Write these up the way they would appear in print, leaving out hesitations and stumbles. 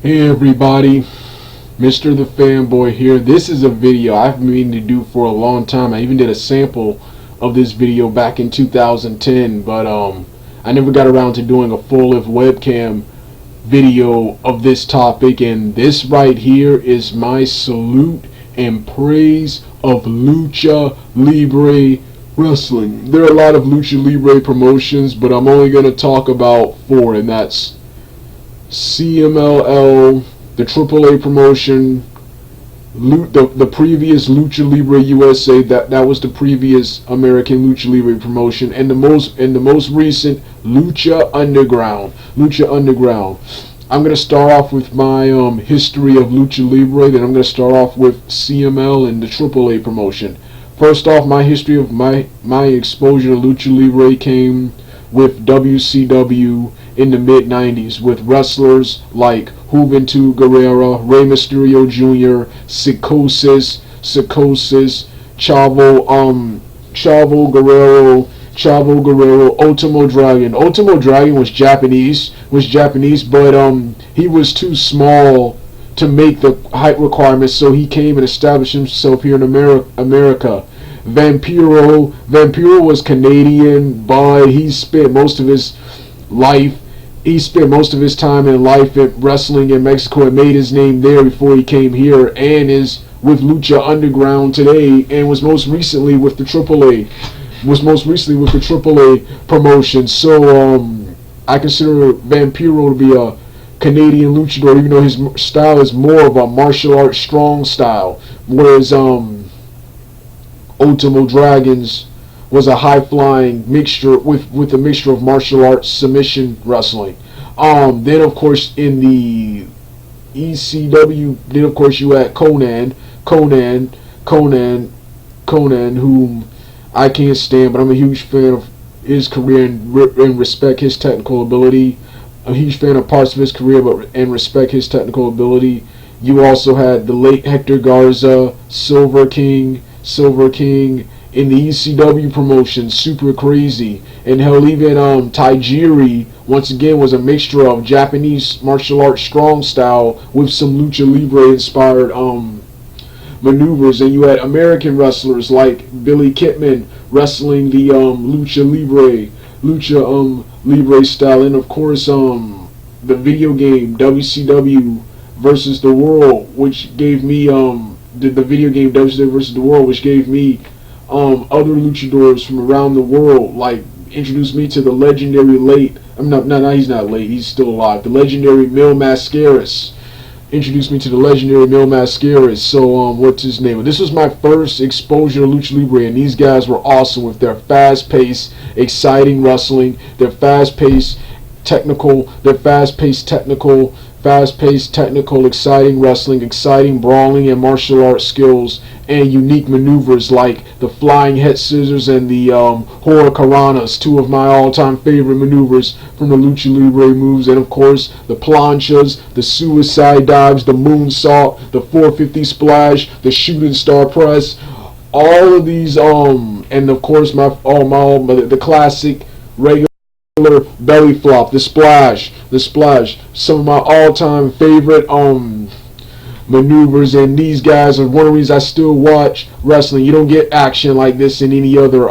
Hey everybody, Mr. The Fanboy here. This is a video I've been meaning to do for a long time. I even did a sample of this video back in 2010, but I never got around to doing a full-length webcam video of this topic, and this right here is my salute and praise of Lucha Libre Wrestling. There are a lot of Lucha Libre promotions, but I'm only going to talk about four, and that's CMLL, the AAA promotion, the previous Lucha Libre USA, that was the previous American Lucha Libre promotion, and the most recent Lucha Underground. I'm going to start off with my history of Lucha Libre, then I'm going to start off with CML and the AAA promotion. First off, my history of my exposure to Lucha Libre came with WCW in the mid-90s with wrestlers like Juventud Guerrera, Rey Mysterio Jr., Psicosis, Chavo Guerrero, Ultimo Dragon. Ultimo Dragon was Japanese, but he was too small to make the height requirements, so he came and established himself here in America. Vampiro was Canadian, but he spent most of his time in life at wrestling in Mexico and made his name there before he came here, and is with Lucha Underground today, and was most recently with the AAA. Promotion. So I consider Vampiro to be a Canadian luchador, even though his style is more of a martial arts strong style, whereas Ultimo Dragons was a high-flying mixture with a mixture of martial arts submission wrestling. Then of course in the ECW, then of course you had Conan, whom I can't stand, but I'm a huge fan of his career and respect his technical ability. I'm a huge fan of parts of his career, and respect his technical ability. You also had the late Hector Garza, Silver King in the ECW promotion, super crazy. And hell, even Tajiri once again was a mixture of Japanese martial arts strong style with some Lucha Libre inspired maneuvers. And you had American wrestlers like Billy Kidman wrestling the Lucha Libre style, and of course the video game WCW versus the World, which gave me the video game WCW versus the World, which gave me other luchadors from around the world, like introduced me to the legendary he's not late, he's still alive, the legendary Mil Mascaras. Introduced me to the legendary Mil Mascaras. So what's his name? This was my first exposure to Lucha Libre, and these guys were awesome with their fast-paced, exciting wrestling, their fast-paced, technical, exciting wrestling, exciting brawling and martial arts skills, and unique maneuvers like the flying head scissors and the hurricanranas, two of my all-time favorite maneuvers from the Lucha Libre moves, and of course the planchas, the suicide dives, the moonsault, the 450 splash, the shooting star press, all of these, and of course the classic regular belly flop, the splash, some of my all-time favorite maneuvers. And these guys are one of the reasons I still watch wrestling. You don't get action like this in any other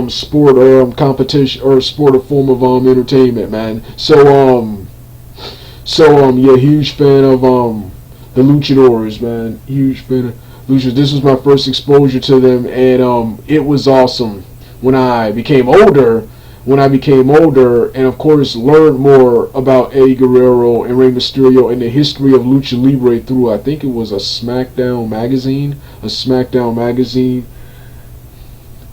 sport or competition or sport or form of entertainment, man. So yeah, huge fan of the luchadors, man. Huge fan of luchadors. This was my first exposure to them, and it was awesome. When I became older, and of course learned more about Eddie Guerrero and Rey Mysterio and the history of Lucha Libre through, I think it was a SmackDown magazine.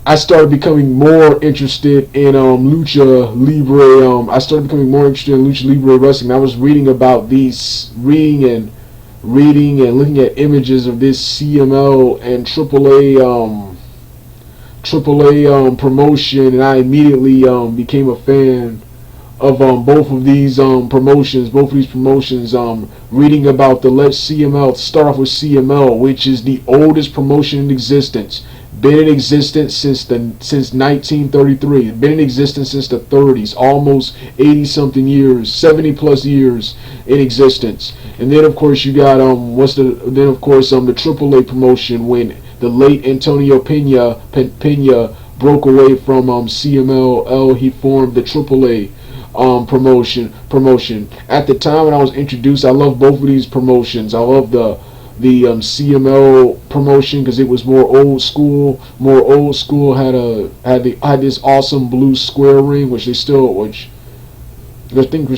I started becoming more interested in Lucha Libre. I started becoming more interested in Lucha Libre wrestling. I was reading and looking at images of this CML and AAA promotion, and I immediately became a fan of both of these promotions. Reading about the CML, start off with CML, which is the oldest promotion in existence, Been in existence since 1933. Been in existence since the 30s. Almost 80 something years, 70 plus years in existence. And then of course you got the AAA promotion when the late Antonio Pena broke away from CMLL. He formed the AAA promotion. At the time when I was introduced, I loved both of these promotions. I loved the CML promotion because it was more old school. Had this awesome blue square ring, which I think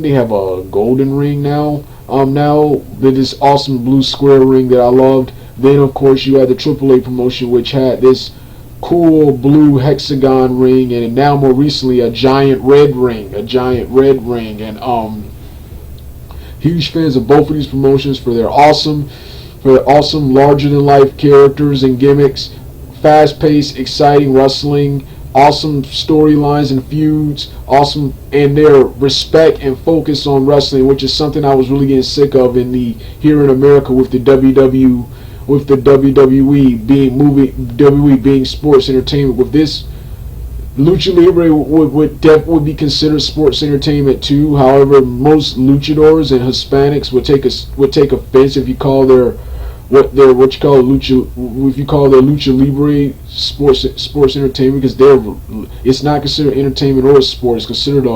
they have a golden ring now. Now this awesome blue square ring that I loved. Then of course you had the AAA promotion, which had this cool blue hexagon ring, and now more recently a giant red ring. And huge fans of both of these promotions for their awesome larger than life characters and gimmicks, fast paced, exciting wrestling, awesome storylines and feuds, awesome, and their respect and focus on wrestling, which is something I was really getting sick of here in America with the WWE being sports entertainment. With this, Lucha Libre would be considered sports entertainment too. However, most luchadors and Hispanics would take offense if you call their Lucha Libre sports entertainment, because it's not considered entertainment or sport. It's considered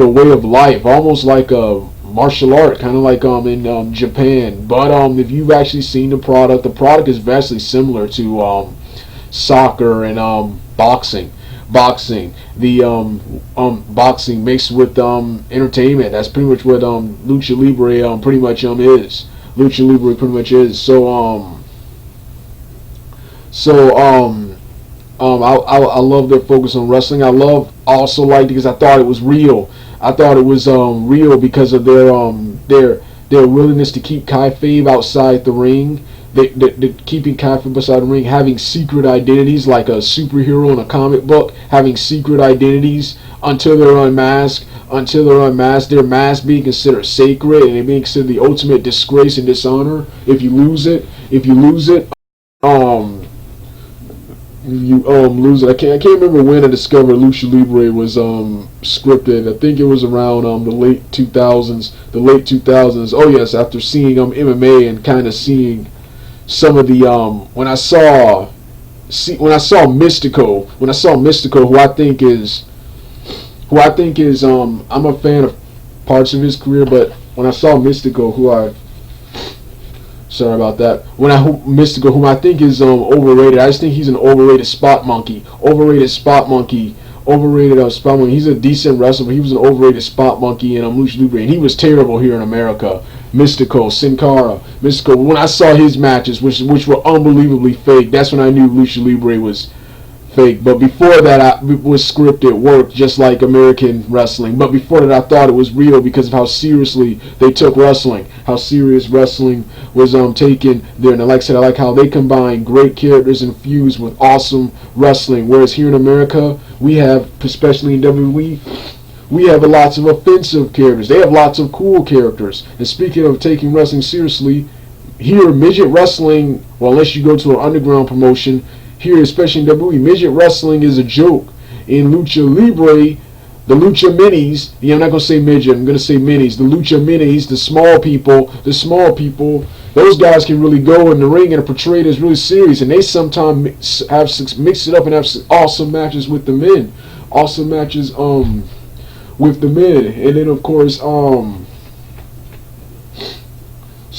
a way of life, almost like a martial art, kind of like in Japan. But if you've actually seen the product is vastly similar to soccer and boxing. Boxing mixed with entertainment. That's pretty much what Lucha Libre pretty much is. Lucha Libre pretty much is. I love their focus on wrestling. I also liked it because I thought it was real. I thought it was real because of their willingness to keep kayfabe outside the ring. They're keeping kayfabe outside the ring, having secret identities like a superhero in a comic book, having secret identities until they're unmasked. Their mask being considered sacred, and it being considered the ultimate disgrace and dishonor. If you lose it, you lose it. I can't remember when I discovered Lucha Libre was scripted. I think it was around the late 2000s. Oh yes, after seeing MMA and kind of seeing some of the when I saw Mystico, who I think is I'm a fan of parts of his career, but when I saw Mystico, whom I think is overrated. I just think he's an overrated spot monkey. He's a decent wrestler, but he was an overrated spot monkey in Lucha Libre, and he was terrible here in America. Mystico. When I saw his matches, which were unbelievably fake, that's when I knew Lucha Libre was fake. But before that, it was scripted, worked just like American wrestling. But before that, I thought it was real because of how seriously they took wrestling, how serious wrestling was taken there. And like I said, I like how they combine great characters and feuds with awesome wrestling. Whereas here in America, we have, especially in WWE, we have lots of offensive characters. They have lots of cool characters. And speaking of taking wrestling seriously, here midget wrestling, well, unless you go to an underground promotion, here, especially in WWE, midget wrestling is a joke. In Lucha Libre, the Lucha Minis, I'm not going to say midget, I'm going to say minis. The Lucha Minis, the small people, those guys can really go in the ring and portray it as really serious. And they sometimes mix it up and have awesome matches with the men. And then, of course, so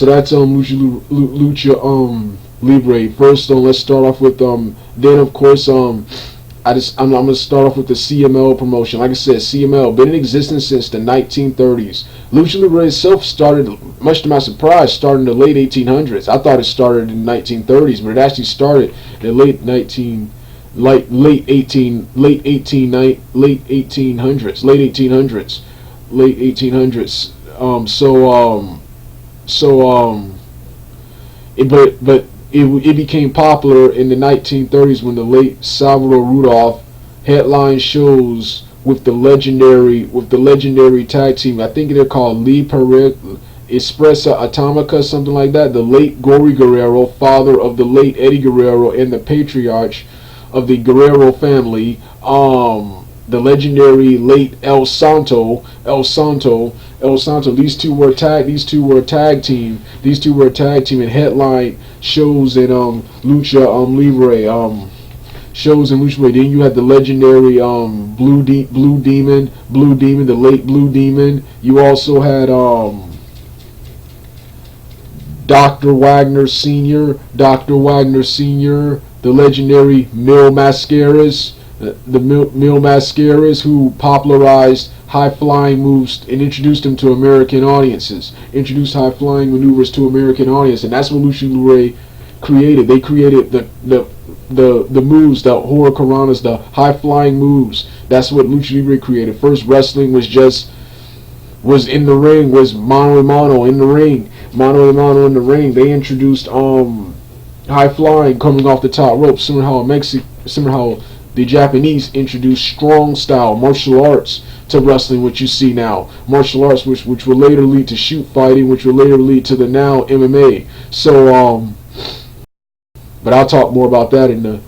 that's Lucha Libre. First, let's start off with then of course I'm gonna start off with the CML promotion. Like I said, CML been in existence since the 1930s. Lucha Libre itself started, much to my surprise, in the late 1800s. I thought it started in the 1930s, but it actually started in the late 1800s. It became popular in the 1930s when the late Salvador Rudolph headlined shows with the legendary tag team. I think they're called Lee Perez Espressa Atomica, something like that. The late Gory Guerrero, father of the late Eddie Guerrero and the patriarch of the Guerrero family. The legendary late El Santo. These two were a tag team and headline shows in Lucha Libre. Then you had the legendary Blue Demon, the late Blue Demon. You also had Dr. Wagner Sr., the legendary Mil Mascaras, who popularized high-flying moves and introduced them to American audiences, introduced high-flying maneuvers to American audience, and that's what Lucha Libre created. They created the moves, the hurricanranas, the high-flying moves. That's what Lucha Libre created. First, wrestling was in the ring, was mano a mano in the ring. They introduced high-flying coming off the top rope, similar how the Japanese introduced strong style martial arts to wrestling, which you see now. Martial arts which will later lead to shoot fighting, which will later lead to the now MMA. So but I'll talk more about that in a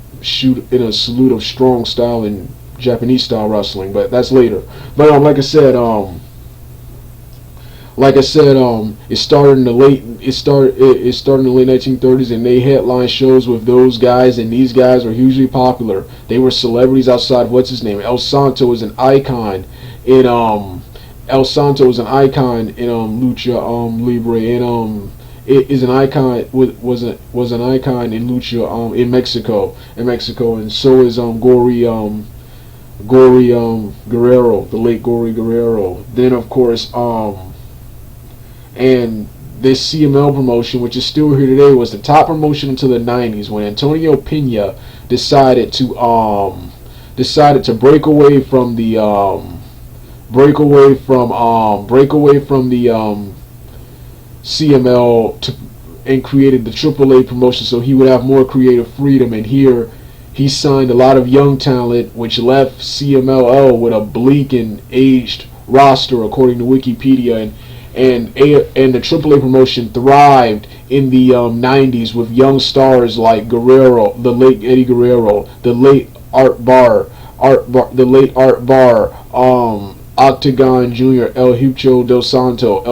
salute of strong style and Japanese style wrestling, but that's later. But like I said, it started in the late 1930s, and they headline shows with those guys, and these guys were hugely popular. They were celebrities outside what's his name. El Santo is an icon in Lucha Libre, and it is an icon was an icon in Lucha in Mexico, and so is Gory Guerrero, the late Gory Guerrero. Then of course and this CML promotion, which is still here today, was the top promotion until the 90s, when Antonio Pena decided to break away from the CML and created the AAA promotion, so he would have more creative freedom. And here he signed a lot of young talent, which left CMLL with a bleak and aged roster, according to Wikipedia. And the AAA promotion thrived in the 90s with young stars like Guerrero, the late Eddie Guerrero, the late Art Barr, Octagon Jr., El Hijo del Santo,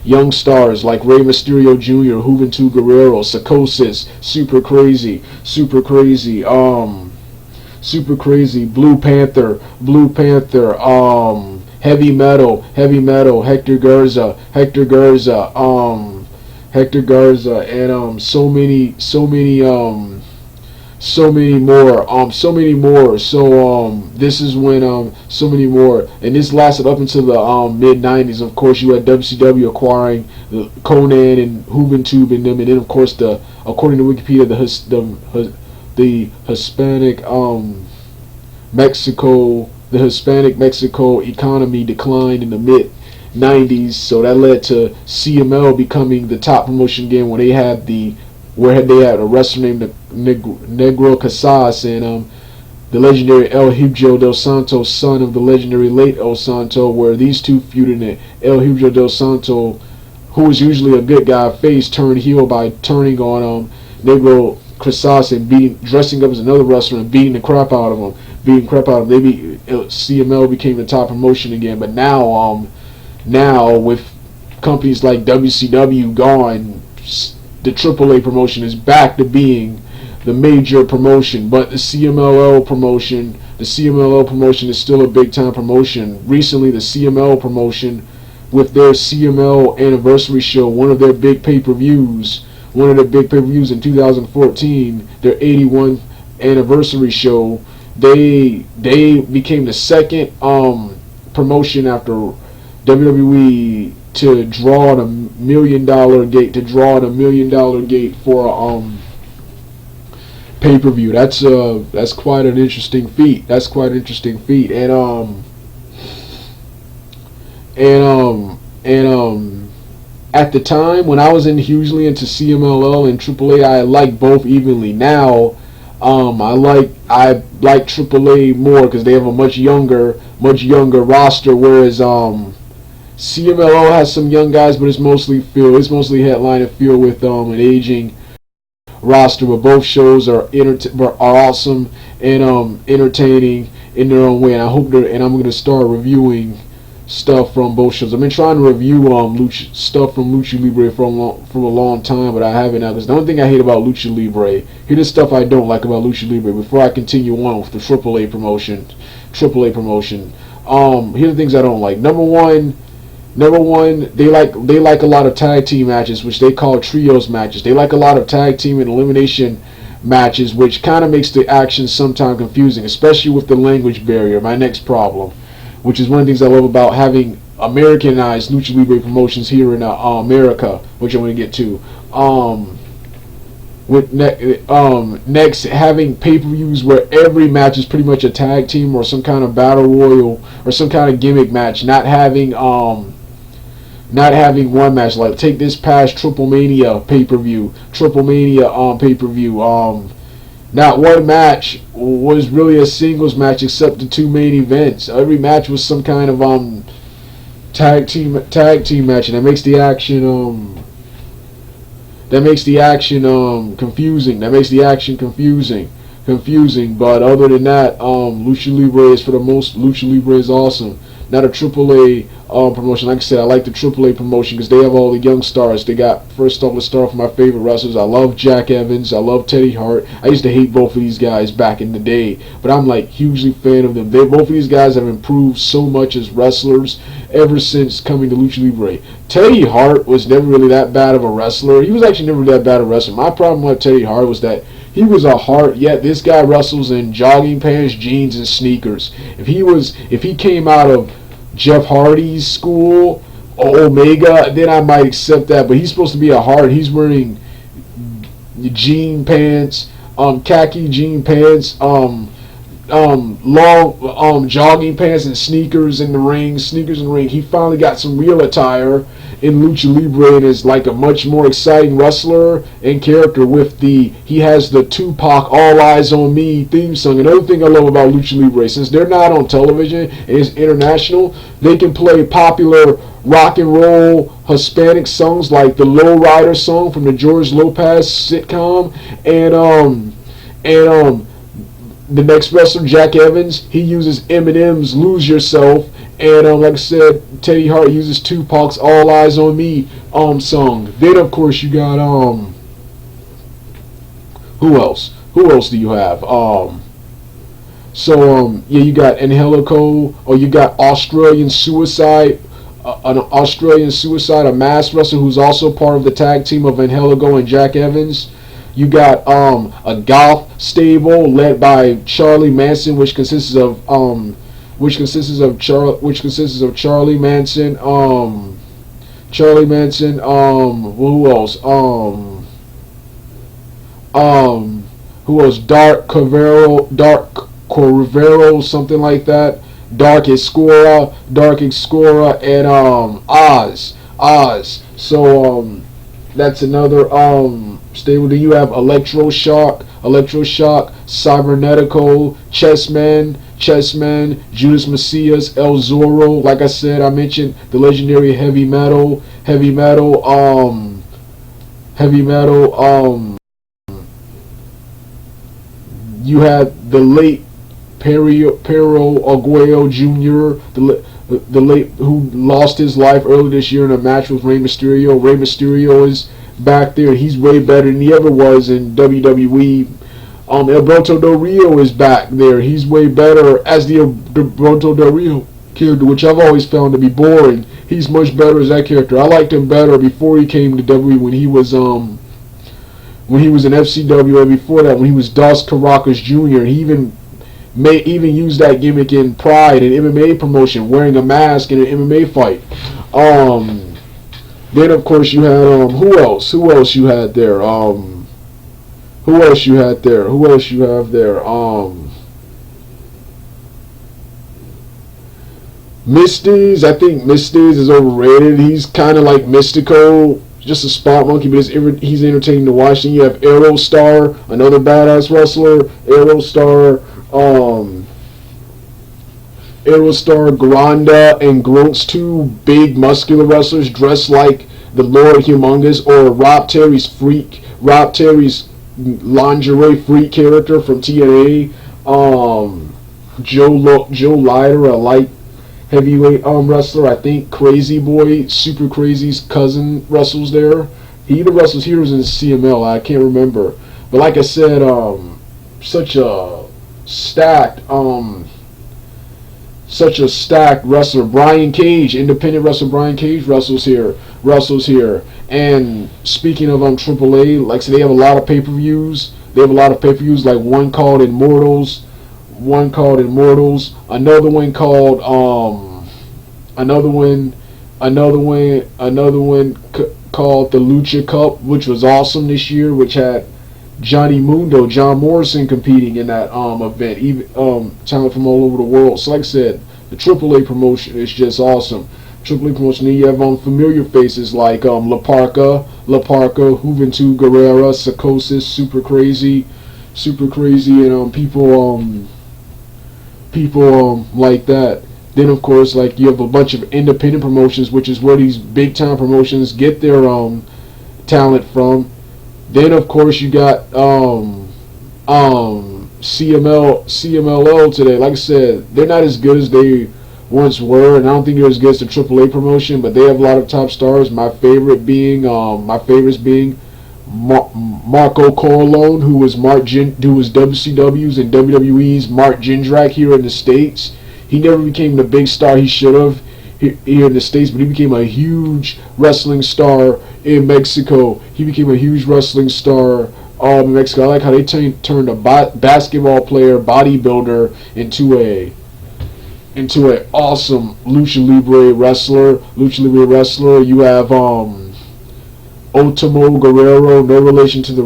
young stars like Rey Mysterio Jr., Juventud Guerrero, Psicosis, Super Crazy, Blue Panther, Heavy Metal, Hector Garza, and so many more. So this is when so many more, and this lasted up until the mid 90s. Of course, you had WCW acquiring Conan and Juventud and them, and then of course according to Wikipedia, the Hispanic Mexico economy declined in the mid 90s, so that led to CML becoming the top promotion again, when they had a wrestler named Negro Casas and the legendary El Hijo del Santo, son of the legendary late El Santo, where these two feuded. And El Hijo del Santo, who was usually a good guy face, turned heel by turning on Negro Casas and dressing up as another wrestler and beating the crap out of him. CML became the top promotion again. But now with companies like WCW gone, the AAA promotion is back to being the major promotion. But the CMLL promotion is still a big time promotion. Recently, the CML promotion, with their CML anniversary show, one of their big pay-per-views in 2014, their 81th anniversary show, they became the second promotion after WWE to draw on $1 million gate for a pay-per-view. That's quite an interesting feat. And at the time when I was hugely into CMLL and AAA, I liked both evenly. Now I like AAA more because they have a much younger roster, whereas CMLL has some young guys, but it's mostly headline and filled with an aging roster. But both shows are awesome and entertaining in their own way. And I'm going to start reviewing stuff from both shows. I've been trying to review stuff from Lucha Libre for a long time, but I haven't now. Because the only thing I hate about Lucha Libre, here's the stuff I don't like about Lucha Libre. Before I continue on with the AAA promotion, here's the things I don't like. Number one, they like a lot of tag team matches, which they call trios matches. They like a lot of tag team and elimination matches, which kind of makes the action sometimes confusing, especially with the language barrier. My next problem, which is one of the things I love about having Americanized Lucha Libre promotions here in America, which I'm going to get to. Next, having pay-per-views where every match is pretty much a tag team or some kind of battle royal or some kind of gimmick match. Not having one match. Like, take this past Triple Mania pay-per-view. Not one match was really a singles match except the two main events. Every match was some kind of tag team match, and that makes the action confusing. But other than that, Lucha Libre is awesome. Not a AAA promotion. Like I said, I like the AAA promotion because they have all the young stars. They got, first off, let's start with my favorite wrestlers. I love Jack Evans. I love Teddy Hart. I used to hate both of these guys back in the day, but I'm like hugely fan of them. Both of these guys have improved so much as wrestlers ever since coming to Lucha Libre. Teddy Hart was never really that bad of a wrestler. He was actually never that bad of a wrestler. My problem with Teddy Hart was that he was a Hart, yet this guy wrestles in jogging pants, jeans, and sneakers. If he came out of Jeff Hardy's school, Omega, then I might accept that. But he's supposed to be a Hart. He's wearing jean pants, khaki jean pants, long jogging pants and sneakers in the ring. He finally got some real attire in Lucha Libre and is like a much more exciting wrestler and character he has the Tupac All Eyes on Me theme song. Another thing I love about Lucha Libre, since they're not on television and it's international, they can play popular rock and roll Hispanic songs like the Lowrider song from the George Lopez sitcom, and the next wrestler, Jack Evans, he uses Eminem's Lose Yourself. And like I said, Teddy Hart uses Tupac's All Eyes on Me song. Then of course you got who else? Who else do you have? You got Angelico, or you got Australian Suicide, a masked wrestler who's also part of the tag team of Angelico and Jack Evans. You got a goth stable led by Charlie Manson, which consists of Charlie Manson. Who else? Who else? Dark Corvero, something like that. Dark Escora, and Oz. So that's another stable. Then you have Electroshock, Cybernetico, Chessman, Judas Messias, El Zorro. Like I said, I mentioned the legendary Heavy Metal. You had the late Pero Aguayo Jr., the late, who lost his life earlier this year in a match with Rey Mysterio. Rey Mysterio is back there. He's way better than he ever was in WWE. Alberto Del Rio is back there. He's way better as the Alberto Del Rio character, which I've always found to be boring. He's much better as that character. I liked him better before he came to WWE, when he was in FCW, and before that when he was Dos Caracas Jr. He even used that gimmick in Pride, an MMA promotion, wearing a mask in an MMA fight. Then of course you had who else you had there? Who else you have there? Mistiz. I think Mistiz is overrated. He's kind of like Mystico, just a spot monkey, but he's entertaining to watch. Then you have Aerostar, another badass wrestler. Aerostar. Aerostar Granda and Gront's two big muscular wrestlers dressed like the Lord Humongous, or Rob Terry's lingerie freak character from TNA. Joe Lighter, a light heavyweight wrestler. I think Crazy Boy, Super Crazy's cousin, wrestles there. He either wrestles here or in CML. I can't remember. But like I said, such a stacked wrestler. Brian Cage, independent wrestler Brian Cage wrestles here. And speaking of AAA, like I said, they have a lot of pay-per-views. Like one called Immortals. Another one called called the Lucha Cup, which was awesome this year, which had John Morrison competing in that event, even talent from all over the world. So like I said, the AAA promotion is just awesome. AAA promotion. Then you have familiar faces like La Parca, Juventud Guerrera, Psychosis, Super Crazy, and people like that. Then of course, like, you have a bunch of independent promotions, which is where these big time promotions get their talent from. Then of course you got CMLL today. Like I said, they're not as good as they once were, and I don't think they're as good as the AAA promotion, but they have a lot of top stars. My favorites being Marco Corleone, who was WCW's and WWE's Mark Jindrak here in the States. He never became the big star he should have here in the States, but he became a huge wrestling star in Mexico. In Mexico. I like how they turned a basketball player, bodybuilder, into an awesome Lucha Libre wrestler. You have Ultimo Guerrero, no relation to the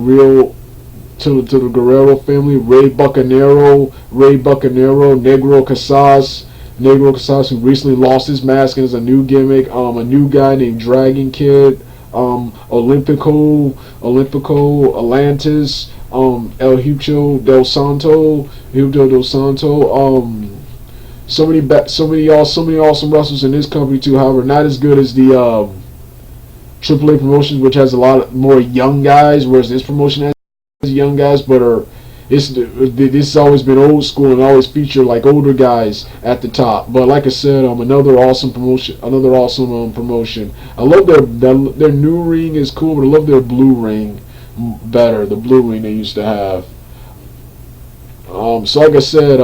Guerrero family. Rey Bucanero, Negro Casas, who recently lost his mask and is a new gimmick. A new guy named Dragon Kid. Olympico, Atlantis, El Hugo del Santo. So many awesome wrestlers in this company too. However, not as good as the AAA promotions, which has a lot more young guys, whereas this promotion has young guys, but this has always been old school and always feature like older guys at the top. But like I said, another awesome promotion. I love their new ring is cool, but I love their blue ring better. The blue ring they used to have. So like I said,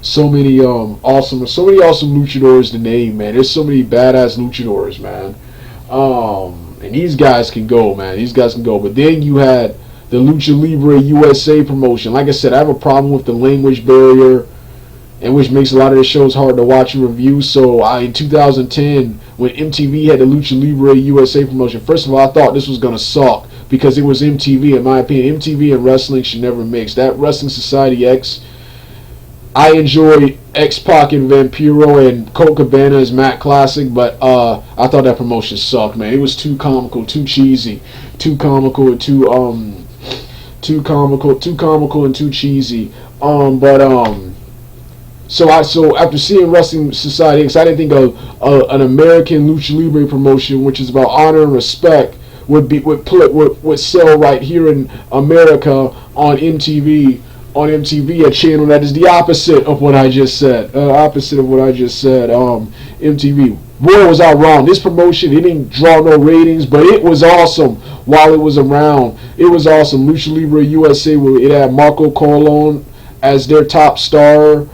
so many awesome luchadors to name, man. There's so many badass luchadors, man. And these guys can go, man. But then you had the Lucha Libre USA promotion. Like I said, I have a problem with the language barrier, and which makes a lot of the shows hard to watch and review. So in 2010, when MTV had the Lucha Libre USA promotion, first of all, I thought this was going to suck because it was MTV. In my opinion, MTV and wrestling should never mix. That Wrestling Society X, I enjoy X-Pac and Vampiro and Colt Cabana's Matt Classic, but I thought that promotion sucked, man. It was too comical, too cheesy, too comical and too cheesy. So after seeing Wrestling Society X, I didn't think an American Lucha Libre promotion, which is about honor and respect, would sell right here in America on MTV. A channel that is the opposite of what I just said. MTV. Boy, was I wrong. This promotion, it didn't draw no ratings, but it was awesome while it was around. It was awesome. Lucha Libre USA, it had Marco Corleone as their top star.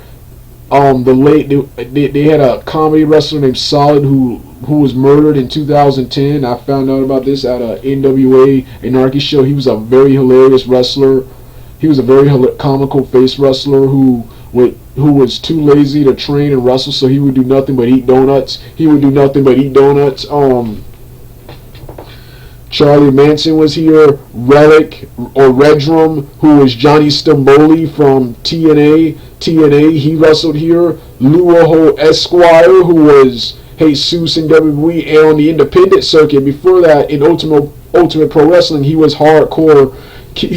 They had a comedy wrestler named Solid who was murdered in 2010. I found out about this at a NWA Anarchy show. He was a very hilarious wrestler. He was a very comical face wrestler who was too lazy to train and wrestle, so he would do nothing but eat donuts. Charlie Manson was here. Relic or Redrum, who was Johnny Stamboli from TNA, he wrestled here. Luaho Esquire, who was Jesus in WWE and on the independent circuit. Before that, in Ultimate Pro Wrestling, he was hardcore Kid.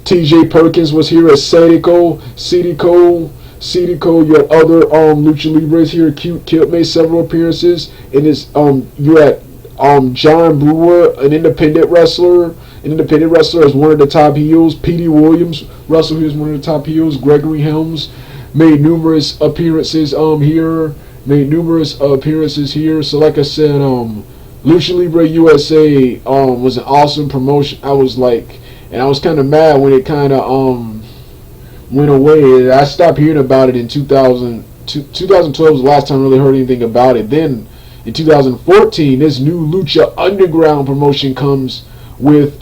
T.J. Perkins was here as Cedico, your other Lucha Libres here. Cute made several appearances. And you had John Brewer, an independent wrestler as one of the top heels. Petey Williams wrestled here as one of the top heels. Gregory Helms made numerous appearances here. So like I said, Lucha Libre USA was an awesome promotion. I was kind of mad when it kind of went away. I stopped hearing about it in 2012 was the last time I really heard anything about it. Then in 2014, this new Lucha Underground promotion comes with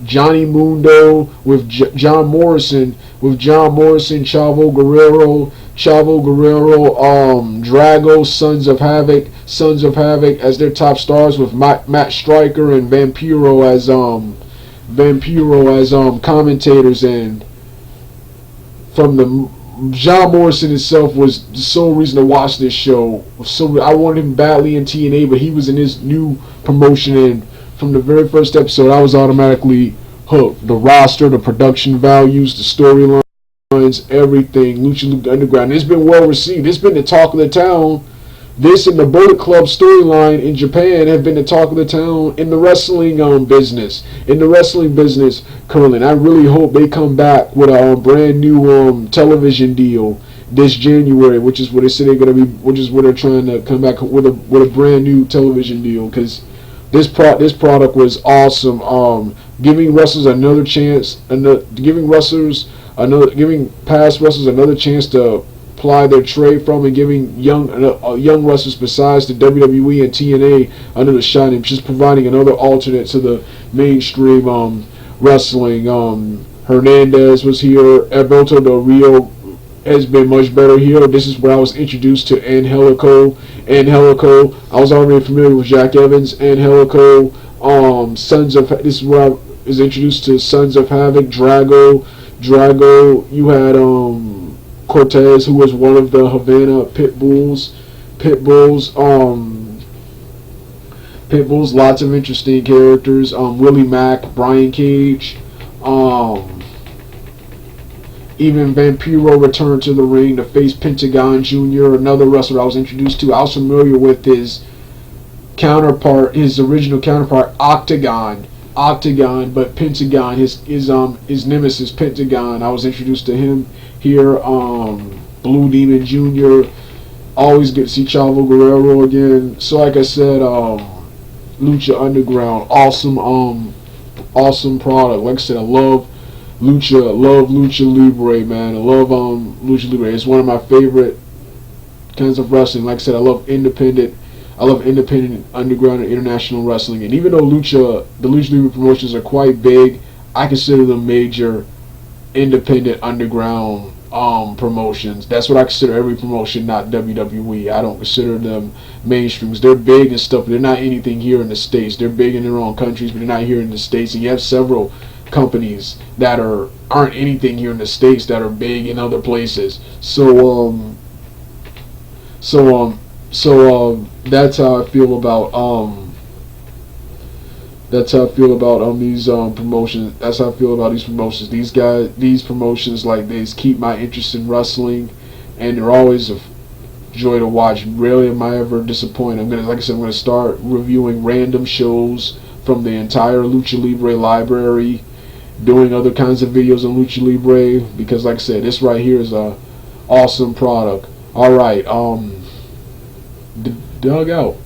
Johnny Mundo, with John Morrison, Chavo Guerrero, Drago, Sons of Havoc as their top stars, with Matt Striker and Vampiro as commentators. And from the John Morrison himself was the sole reason to watch this show. So I wanted him badly in TNA, but he was in his new promotion, and from the very first episode, I was automatically hooked. The roster, the production values, the storylines, everything. Lucha Libre Underground. It's been well received. It's been the talk of the town. This and the Bullet Club storyline in Japan have been the talk of the town in the wrestling business. Currently, and I really hope they come back with a brand new television deal this January, which is what they say they're going to be. Which is what they're trying to come back with a brand new television deal, because this product was awesome. Giving wrestlers another chance, giving past wrestlers another chance to apply their trade from, and giving young wrestlers besides the WWE and TNA another shot, and just providing another alternate to the mainstream wrestling. Hernandez was here. Alberto Del Rio has been much better here. This is where I was introduced to Angelico. I was already familiar with Jack Evans. Angelico. This is where I was introduced to Sons of Havoc. Drago. You had Cortez, who was one of the Havana Pit Bulls. Lots of interesting characters. Willie Mack, Brian Cage. Even Vampiro returned to the ring to face Pentagon Jr., another wrestler I was introduced to. I was familiar with his original counterpart, Octagon, but Pentagon, his nemesis, Pentagon. I was introduced to him here. Blue Demon Jr. Always get to see Chavo Guerrero again. So like I said, Lucha Underground, awesome product. Like I said, I love Lucha Libre, man. I love Lucha Libre. It's one of my favorite kinds of wrestling. Like I said, I love independent underground and international wrestling. And even though the Lucha Libre promotions are quite big, I consider them major independent underground promotions. That's what I consider every promotion, not WWE. I don't consider them mainstreams. They're big and stuff, but they're not anything here in the States. They're big in their own countries, but they're not here in the States. And you have several companies that aren't anything here in the States that are big in other places. So that's how I feel about these promotions. That's how I feel about these promotions. These promotions, like, they keep my interest in wrestling, and they're always a joy to watch. Rarely am I ever disappointed. I'm gonna start reviewing random shows from the entire Lucha Libre library, doing other kinds of videos on Lucha Libre, because like I said, this right here is a awesome product. Alright, Doug out.